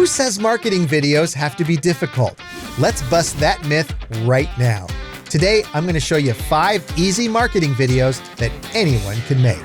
says marketing videos have to be difficult? Let's bust that myth right now. Today, I'm going to show you 5 easy marketing videos that anyone can make.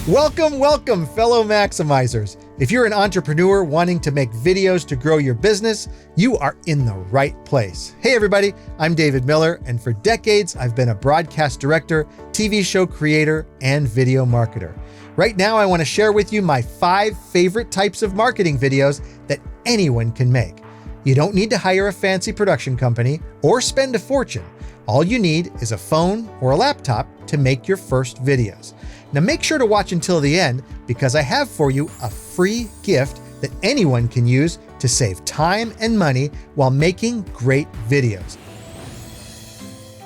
Welcome, fellow Maximizers. If you're an entrepreneur wanting to make videos to grow your business, you are in the right place. Hey everybody, I'm David Miller, and for decades, I've been a broadcast director, TV show creator, and video marketer. Right now, I want to share with you my 5 favorite types of marketing videos that anyone can make. You don't need to hire a fancy production company or spend a fortune. All you need is a phone or a laptop to make your first videos. Now make sure to watch until the end because I have for you a free gift that anyone can use to save time and money while making great videos.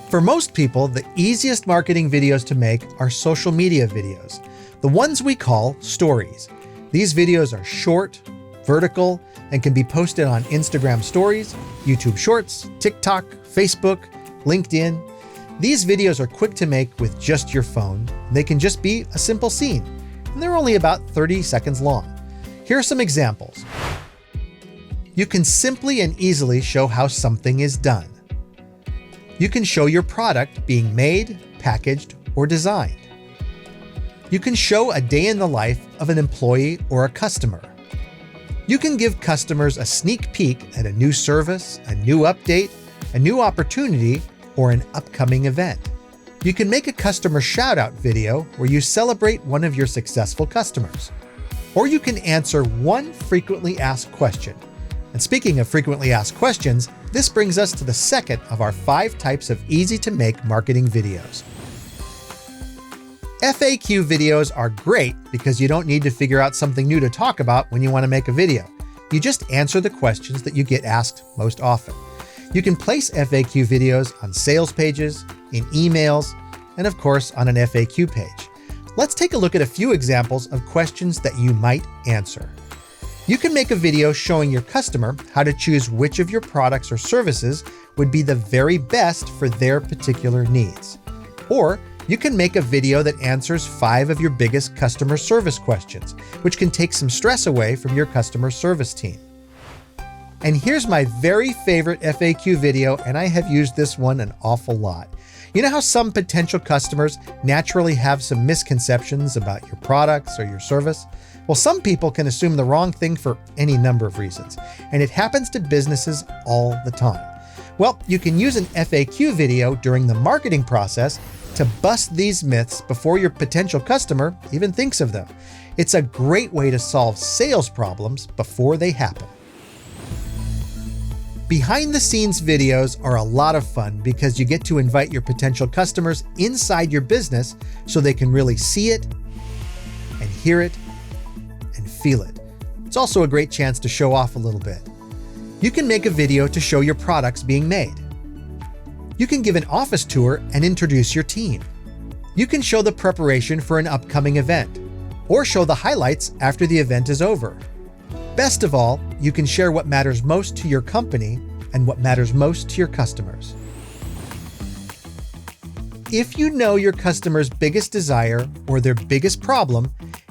For most people, the easiest marketing videos to make are social media videos, the ones we call stories. These videos are short, vertical, and can be posted on Instagram Stories, YouTube Shorts, TikTok, Facebook, LinkedIn. These videos are quick to make with just your phone. They can just be a simple scene, and they're only about 30 seconds long. Here are some examples. You can simply and easily show how something is done. You can show your product being made, packaged, or designed. You can show a day in the life of an employee or a customer. You can give customers a sneak peek at a new service, a new update, a new opportunity, or an upcoming event. You can make a customer shout-out video where you celebrate one of your successful customers. Or you can answer one frequently asked question. And speaking of frequently asked questions, this brings us to the second of our 5 types of easy-to-make marketing videos. FAQ videos are great because you don't need to figure out something new to talk about when you want to make a video. You just answer the questions that you get asked most often. You can place FAQ videos on sales pages, in emails, and of course on an FAQ page. Let's take a look at a few examples of questions that you might answer. You can make a video showing your customer how to choose which of your products or services would be the very best for their particular needs. Or you can make a video that answers 5 of your biggest customer service questions, which can take some stress away from your customer service team. And here's my very favorite FAQ video, and I have used this one an awful lot. You know how some potential customers naturally have some misconceptions about your products or your service? Well, some people can assume the wrong thing for any number of reasons, and it happens to businesses all the time. Well, you can use an FAQ video during the marketing process to bust these myths before your potential customer even thinks of them. It's a great way to solve sales problems before they happen. Behind-the-scenes videos are a lot of fun because you get to invite your potential customers inside your business so they can really see it and hear it and feel it. It's also a great chance to show off a little bit. You can make a video to show your products being made. You can give an office tour and introduce your team. You can show the preparation for an upcoming event, or show the highlights after the event is over. Best of all, you can share what matters most to your company and what matters most to your customers. If you know your customer's biggest desire or their biggest problem,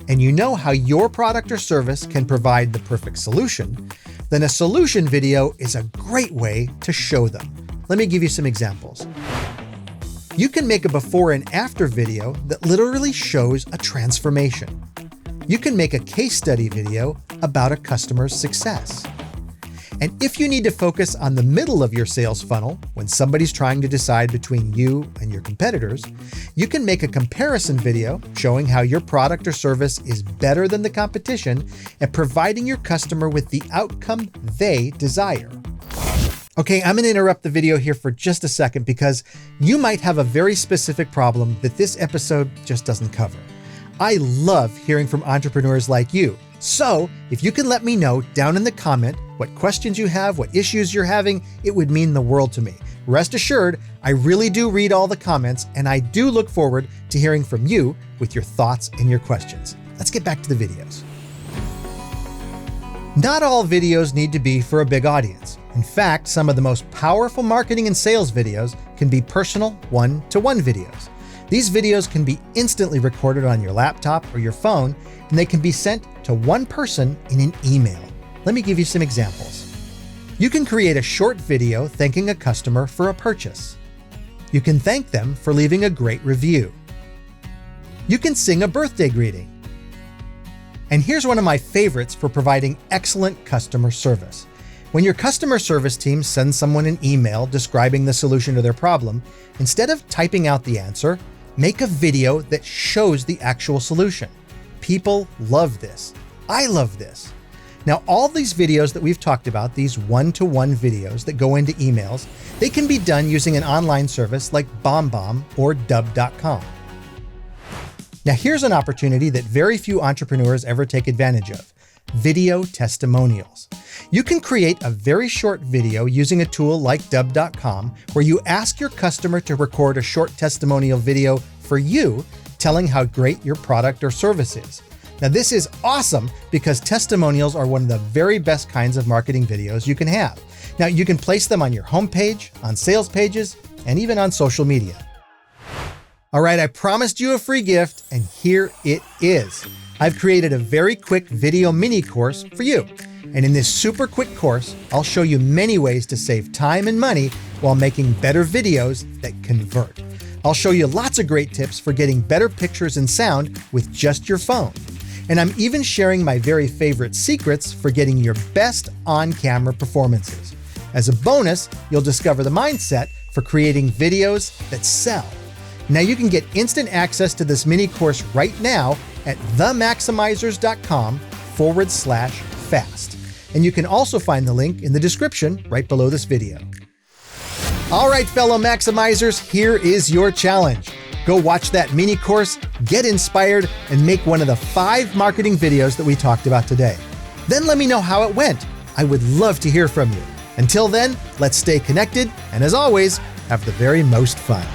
and you know how your product or service can provide the perfect solution, then a solution video is a great way to show them. Let me give you some examples. You can make a before and after video that literally shows a transformation. You can make a case study video about a customer's success. And if you need to focus on the middle of your sales funnel when somebody's trying to decide between you and your competitors, you can make a comparison video showing how your product or service is better than the competition and providing your customer with the outcome they desire. Okay, I'm going to interrupt the video here for just a second because you might have a very specific problem that this episode just doesn't cover. I love hearing from entrepreneurs like you. So if you can let me know down in the comment what questions you have, what issues you're having, it would mean the world to me. Rest assured, I really do read all the comments and I do look forward to hearing from you with your thoughts and your questions. Let's get back to the videos. Not all videos need to be for a big audience. In fact, some of the most powerful marketing and sales videos can be personal one-to-one videos. These videos can be instantly recorded on your laptop or your phone, and they can be sent to one person in an email. Let me give you some examples. You can create a short video thanking a customer for a purchase. You can thank them for leaving a great review. You can sing a birthday greeting. And here's one of my favorites for providing excellent customer service. When your customer service team sends someone an email describing the solution to their problem, instead of typing out the answer, make a video that shows the actual solution. People love this. I love this. Now, all these videos that we've talked about, these one-to-one videos that go into emails, they can be done using an online service like BombBomb or Dub.com. Now, here's an opportunity that very few entrepreneurs ever take advantage of: video testimonials. You can create a very short video using a tool like Dub.com, where you ask your customer to record a short testimonial video for you, telling how great your product or service is. Now, this is awesome because testimonials are one of the very best kinds of marketing videos you can have. Now, you can place them on your homepage, on sales pages, and even on social media. All right, I promised you a free gift, and here it is. I've created a very quick video mini course for you. And in this super quick course, I'll show you many ways to save time and money while making better videos that convert. I'll show you lots of great tips for getting better pictures and sound with just your phone. And I'm even sharing my very favorite secrets for getting your best on-camera performances. As a bonus, you'll discover the mindset for creating videos that sell. Now you can get instant access to this mini course right now at themaximizers.com/fast. And you can also find the link in the description right below this video. All right, fellow Maximizers, here is your challenge. Go watch that mini course, get inspired, and make one of the 5 marketing videos that we talked about today. Then let me know how it went. I would love to hear from you. Until then, let's stay connected, and as always, have the very most fun.